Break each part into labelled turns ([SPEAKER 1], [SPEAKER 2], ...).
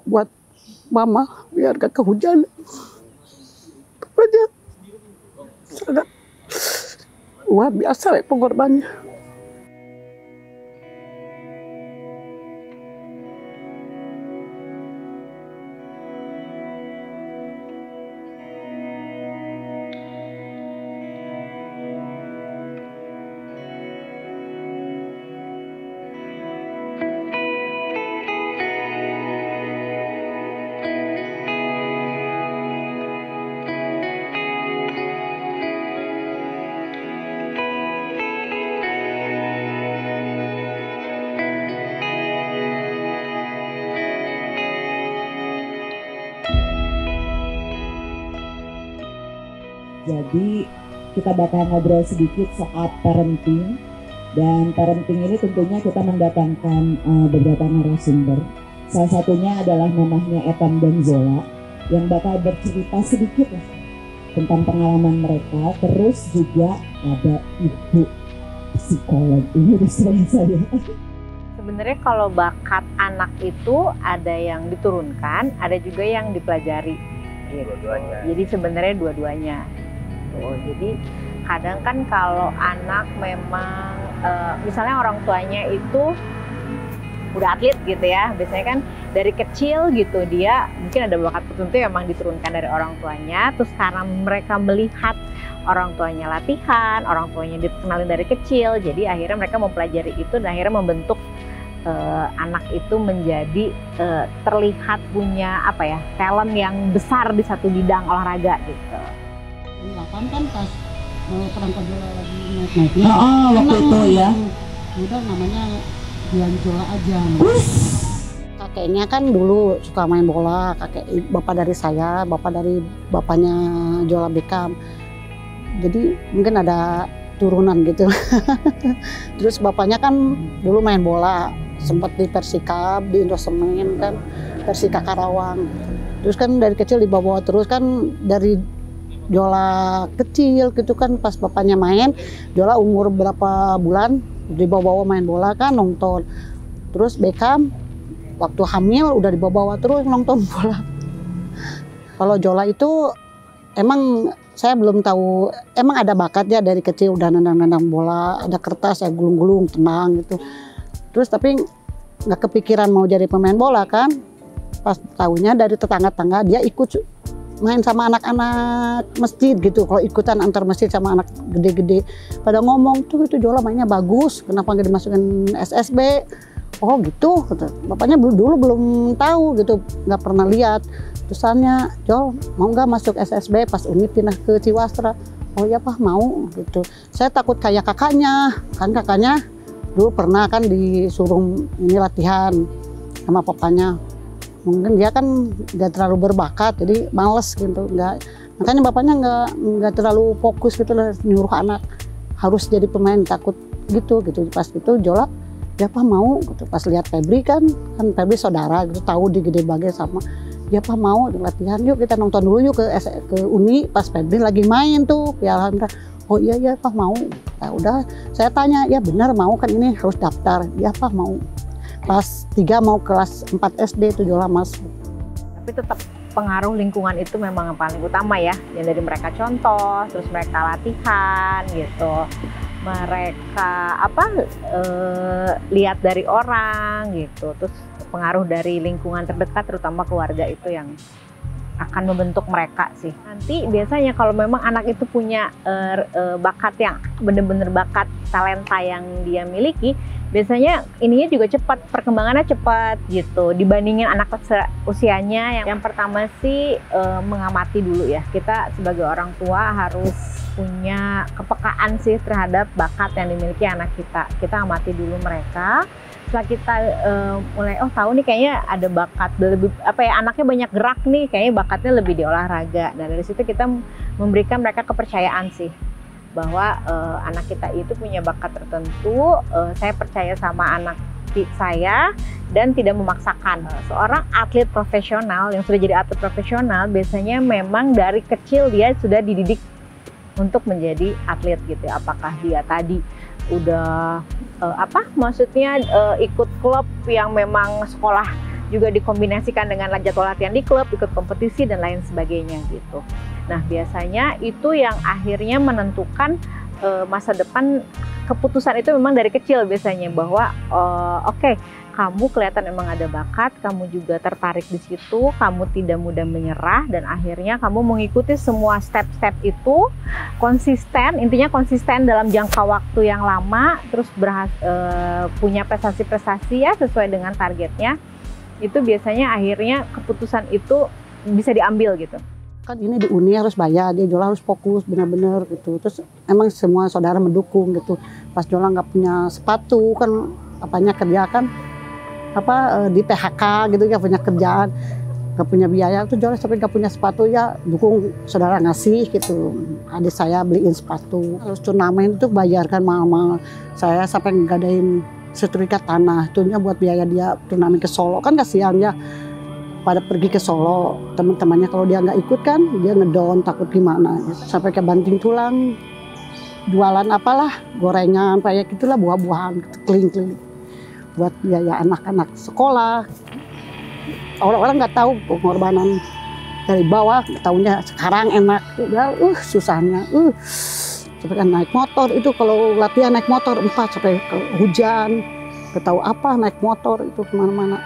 [SPEAKER 1] buat mama biar gak kehujanan. Itu aja. Sangat luar biasa pengorbanannya.
[SPEAKER 2] Jadi kita bakal ngobrol sedikit soal parenting, dan parenting ini tentunya kita mendatangkan beberapa narasumber. Salah satunya adalah mamahnya Etam dan Zola yang bakal bercerita sedikit lah tentang pengalaman mereka. Terus juga ada ibu psikolog, ini restoran saya.
[SPEAKER 3] Sebenarnya kalau bakat anak itu ada yang diturunkan, ada juga yang dipelajari. Gitu.
[SPEAKER 4] Dua-duanya.
[SPEAKER 3] Jadi sebenarnya dua-duanya. Jadi kadang kan kalau anak memang misalnya orang tuanya itu udah atlet gitu ya, biasanya kan dari kecil gitu dia mungkin ada bakat tertentu yang memang diturunkan dari orang tuanya, terus karena mereka melihat orang tuanya latihan, orang tuanya dikenalin dari kecil, jadi akhirnya mereka mempelajari itu dan akhirnya membentuk anak itu menjadi terlihat punya apa ya, talent yang besar di satu bidang olahraga gitu.
[SPEAKER 1] 8 kan pas perangkat bola lagi naik-naiknya.
[SPEAKER 2] Waktu itu ya.
[SPEAKER 1] Udah namanya Dian Jola aja. Kakeknya kan dulu suka main bola, bapak dari saya, bapak dari bapaknya Jola Beckham. Jadi mungkin ada turunan gitu. Terus bapaknya kan dulu main bola, sempat di Persikab, di Indosemen kan, Persika Karawang. Terus kan dari kecil dibawa terus kan dari Jola kecil gitu kan, pas bapaknya main, Jola umur berapa bulan dibawa-bawa main bola kan, nonton. Terus Beckham waktu hamil udah dibawa-bawa terus nonton bola. Kalau Jola itu emang saya belum tahu, emang ada bakat ya dari kecil udah nendang-nendang bola, ada kertas ya gulung-gulung tenang gitu. Terus tapi nggak kepikiran mau jadi pemain bola kan, pas tahunya dari tetangga-tetangga dia ikut main sama anak-anak masjid gitu. Kalau ikutan antar masjid sama anak gede-gede pada ngomong tuh itu Jola mainnya bagus, kenapa nggak dimasukin SSB? Oh gitu, bapaknya dulu belum tahu gitu, nggak pernah lihat. Terusannya, Jol mau nggak masuk SSB? Pas Uni pindah ke Ciwastra. Oh ya Pak mau gitu. Saya takut kayak kakaknya, kan kakaknya dulu pernah kan disuruh ini latihan sama papanya. Mungkin dia kan nggak terlalu berbakat, jadi males gitu, makanya bapaknya nggak terlalu fokus gitu lah, nyuruh anak harus jadi pemain, takut gitu. Pas itu Jola dia Pak mau gitu. Pas lihat Febri kan Febri saudara gitu, tahu di Gede Bage sama dia Pak mau latihan, yuk kita nonton dulu yuk ke Uni. Pas Febri lagi main tuh Piala Hamzah, oh iya Pak mau. Nah, udah saya tanya, ya benar mau kan, ini harus daftar. Ya Pak mau. Kelas 3 mau kelas 4 SD itu Jola masuk.
[SPEAKER 3] Tapi tetap pengaruh lingkungan itu memang yang paling utama ya, yang dari mereka contoh, terus mereka latihan gitu, mereka lihat dari orang gitu, terus pengaruh dari lingkungan terdekat terutama keluarga itu yang akan membentuk mereka sih. Nanti biasanya kalau memang anak itu punya bakat yang bener-bener bakat, talenta yang dia miliki, biasanya ininya juga cepat, perkembangannya cepat gitu dibandingin anak usianya. Yang pertama sih mengamati dulu ya, kita sebagai orang tua harus punya kepekaan sih terhadap bakat yang dimiliki anak kita. Kita amati dulu mereka. Setelah kita mulai tahu nih kayaknya ada bakat lebih anaknya banyak gerak nih, kayaknya bakatnya lebih di olahraga. Dan dari situ kita memberikan mereka kepercayaan sih bahwa anak kita itu punya bakat tertentu. Saya percaya sama anak saya dan tidak memaksakan. Seorang atlet profesional yang sudah jadi atlet profesional biasanya memang dari kecil dia sudah dididik untuk menjadi atlet gitu. Apakah dia tadi udah maksudnya ikut klub yang memang sekolah juga dikombinasikan dengan jadwal latihan di klub, ikut kompetisi dan lain sebagainya gitu. Nah biasanya itu yang akhirnya menentukan masa depan. Keputusan itu memang dari kecil biasanya bahwa oke, kamu kelihatan memang ada bakat, kamu juga tertarik di situ, kamu tidak mudah menyerah dan akhirnya kamu mengikuti semua step-step itu konsisten, intinya konsisten dalam jangka waktu yang lama, terus punya prestasi-prestasi ya sesuai dengan targetnya. Itu biasanya akhirnya keputusan itu bisa diambil gitu.
[SPEAKER 1] Kan ini di Uni harus bayar, dia Jola harus fokus benar-benar gitu. Terus emang semua saudara mendukung gitu. Pas Jola nggak punya sepatu kan apanya kerja kan di PHK gitu, nggak punya kerjaan, nggak punya biaya. Tuh Jola sampai nggak punya sepatu ya dukung saudara ngasih gitu. Adik saya beliin sepatu. Terus turnamen itu bayarkan mama saya sampai ngadain setrika tanah. Itunya buat biaya dia turnamen ke Solo kan kasihan ya. Pada pergi ke Solo, teman-temannya kalau dia nggak ikut kan dia ngedon takut gimana sampai ke banting tulang, jualan apalah gorengan kayak gitulah, buah-buahan keliling-keliling buat biaya anak-anak sekolah. Orang-orang nggak tahu pengorbanan dari bawah, tahunya sekarang enak udah susahnya sampai kan naik motor itu, kalau latihan naik motor 4 sampai ke hujan, nggak tahu apa naik motor itu kemana-mana.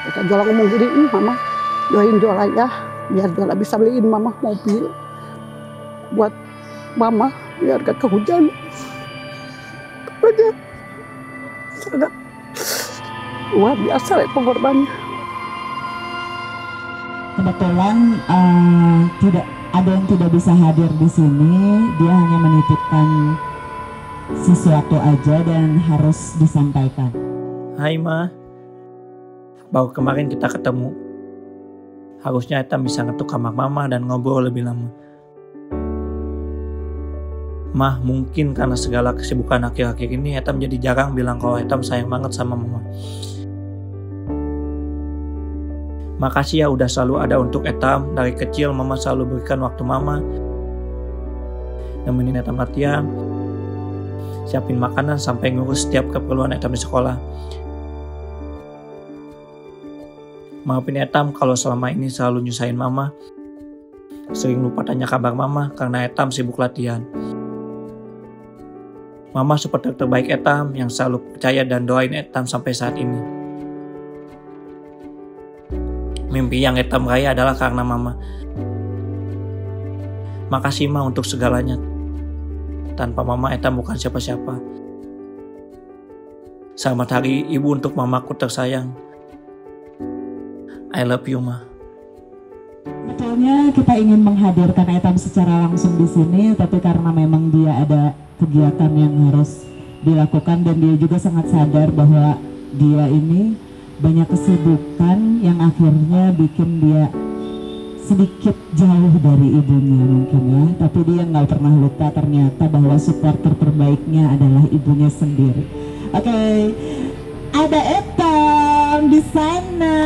[SPEAKER 1] Jola ngomong gini, mama doain Jola ya, biar Jola bisa beliin mama mobil buat mama biar gak kehujan. Pokoknya sangat luar biasa ya pengorbanannya.
[SPEAKER 2] Kebetulan tidak ada yang tidak bisa hadir di sini, dia hanya menitipkan sesuatu aja dan harus disampaikan.
[SPEAKER 4] Hai Ma, baru kemarin kita ketemu. Harusnya Etam bisa ngetuk kamar mama dan ngobrol lebih lama. Mah, mungkin karena segala kesibukan akhir-akhir ini Etam jadi jarang bilang kalau Etam sayang banget sama mama. Makasih ya udah selalu ada untuk Etam. Dari kecil mama selalu berikan waktu mama, nemenin Etam latihan, siapin makanan sampai ngurus setiap keperluan Etam di sekolah. Maafin Etam kalau selama ini selalu nyusahin mama. Sering lupa tanya kabar mama karena Etam sibuk latihan. Mama supporter terbaik Etam yang selalu percaya dan doain Etam sampai saat ini. Mimpi yang Etam raih adalah karena mama. Makasih Ma untuk segalanya. Tanpa mama Etam bukan siapa-siapa. Selamat Hari Ibu untuk mamaku tersayang. I love you, Ma.
[SPEAKER 2] Sebetulnya kita ingin menghadirkan Etam secara langsung di sini, tapi karena memang dia ada kegiatan yang harus dilakukan dan dia juga sangat sadar bahwa dia ini banyak kesibukan yang akhirnya bikin dia sedikit jauh dari ibunya mungkin ya. Tapi dia nggak pernah lupa ternyata bahwa supporter terbaiknya adalah ibunya sendiri. Oke, ada Etam di sana.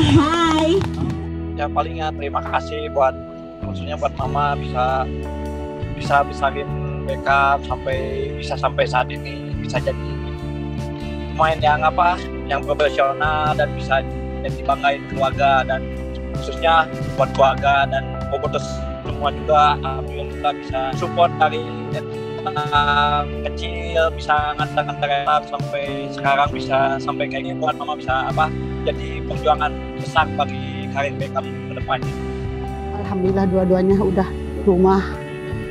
[SPEAKER 2] Hai.
[SPEAKER 4] Ya palingnya terima kasih maksudnya buat mama bisain backup sampai saat ini bisa jadi pemain yang profesional dan bisa dibanggain keluarga dan khususnya buat keluarga dan bobotos semua juga. Alhamdulillah bisa support dari kecil bisa ngantar sampai sekarang bisa sampai kayak gini, buat mama bisa jadi perjuangan besar bagi karir Beckham ke depannya.
[SPEAKER 1] Alhamdulillah dua-duanya udah rumah.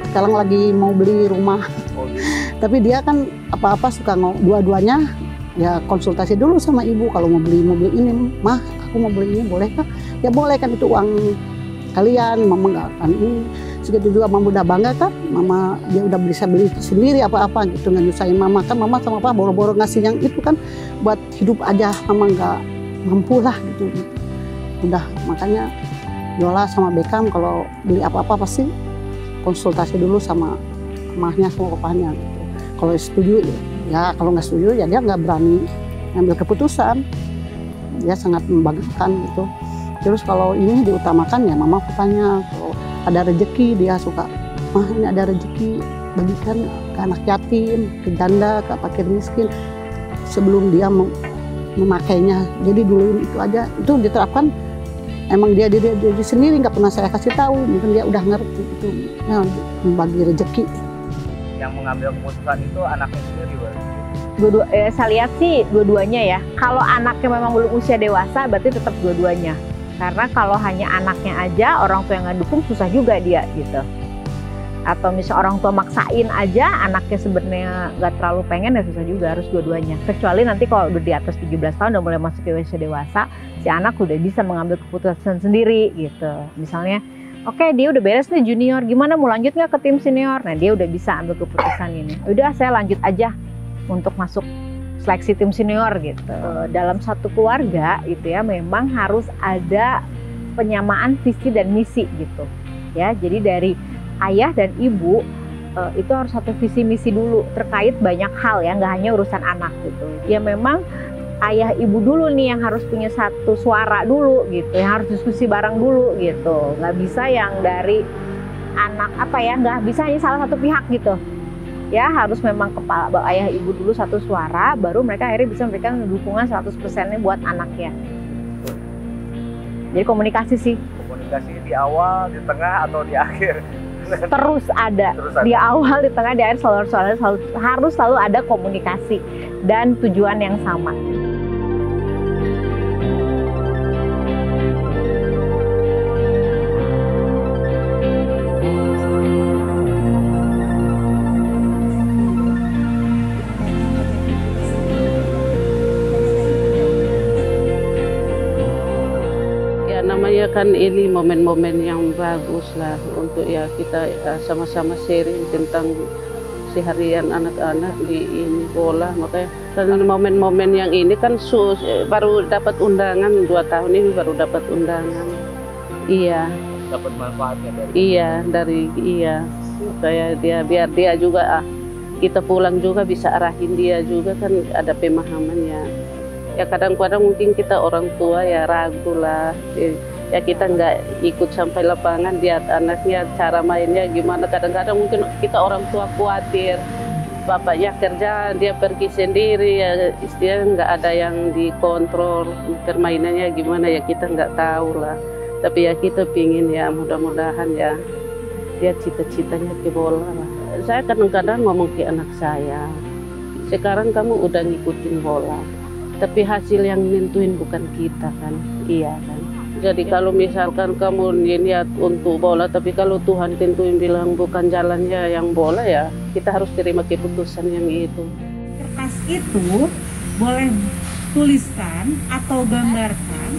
[SPEAKER 1] Sekarang lagi mau beli rumah. Tapi dia kan apa-apa suka dua-duanya ya konsultasi dulu sama ibu kalau mau beli ini, mah aku mau beli ini boleh kah? Ya boleh kan, itu uang kalian, mama nggak akan ini. Segitu juga mama udah bangga kan, mama dia udah bisa beli sendiri apa-apa gitu, nggak nyusahin mama kan. Mama sama apa boro-boro ngasih yang itu kan buat hidup aja, mama nggak mampu lah gitu. Udah makanya Jola sama Beckham kalau beli apa-apa pasti konsultasi dulu sama mamahnya sama papanya gitu. Kalau setuju ya, kalau nggak setuju ya dia nggak berani ngambil keputusan. Dia sangat membanggakan gitu. Terus kalau ini diutamakan ya mama papanya. Kalau ada rezeki dia suka, mah ini ada rezeki bagikan ke anak yatim, ke janda, ke fakir miskin. Sebelum dia memakainya. Jadi dulu itu aja, itu diterapkan. Emang dia sendiri, nggak pernah saya kasih tahu. Mungkin dia udah ngerti itu, ya, membagi rezeki.
[SPEAKER 4] Yang mengambil keputusan itu anaknya sendiri,
[SPEAKER 3] Saya lihat sih dua-duanya ya. Kalau anaknya memang belum usia dewasa, berarti tetap dua-duanya. Karena kalau hanya anaknya aja, orang tua yang nggak dukung susah juga dia gitu. Atau misalnya orang tua maksain aja, anaknya sebenarnya nggak terlalu pengen, ya susah juga, harus dua-duanya. Kecuali nanti kalau udah di atas 17 tahun, udah mulai masuk ke usia dewasa, si anak udah bisa mengambil keputusan sendiri gitu. Misalnya, oke, dia udah beres nih junior, gimana mau lanjut nggak ke tim senior? Nah, dia udah bisa ambil keputusan ini. Udah, saya lanjut aja untuk masuk seleksi tim senior gitu. Dalam satu keluarga itu ya memang harus ada penyamaan visi dan misi gitu. Ya, jadi dari ayah dan ibu itu harus satu visi misi dulu terkait banyak hal ya, nggak hanya urusan anak gitu. Ya memang ayah ibu dulu nih yang harus punya satu suara dulu gitu, yang harus diskusi bareng dulu gitu. Nggak bisa yang dari anak nggak bisa hanya salah satu pihak gitu. Ya harus memang kepala ayah ibu dulu satu suara, baru mereka akhirnya bisa memberikan dukungan 100%-nya buat anaknya. Jadi komunikasi sih.
[SPEAKER 4] Komunikasi di awal, di tengah, atau di akhir?
[SPEAKER 3] Terus ada. Di awal, di tengah, di akhir harus selalu ada komunikasi dan tujuan yang sama.
[SPEAKER 5] Namanya kan ini momen-momen yang bagus lah untuk ya kita sama-sama sharing tentang seharian anak-anak di ini bola. Makanya karena momen-momen yang ini kan baru dapat undangan 2 tahun ini baru dapat undangan. Iya.
[SPEAKER 4] Dapat manfaatnya dari.
[SPEAKER 5] Iya. Kayak dia biar dia juga kita pulang juga bisa arahin dia juga kan ada pemahamannya. Ya kadang-kadang mungkin kita orang tua ya ragu lah, ya kita nggak ikut sampai lapangan lihat anaknya cara mainnya gimana. Kadang-kadang mungkin kita orang tua khawatir bapaknya kerja dia pergi sendiri ya, istilahnya nggak ada yang dikontrol permainannya gimana ya, kita nggak tahu lah. Tapi ya kita pingin ya mudah-mudahan ya dia cita-citanya ke bola lah. Saya kadang-kadang ngomong ke anak saya, sekarang kamu udah ngikutin bola, tapi hasil yang nentuin bukan kita kan, iya kan. Jadi kalau misalkan kamu niat untuk bola, tapi kalau Tuhan tentuin bilang bukan jalannya yang bola ya, kita harus terima keputusan yang itu.
[SPEAKER 6] Kertas itu boleh tuliskan atau gambarkan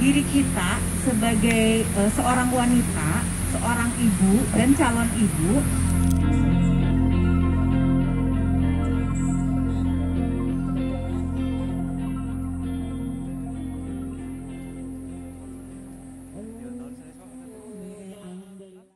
[SPEAKER 6] diri kita sebagai seorang wanita, seorang ibu dan calon ibu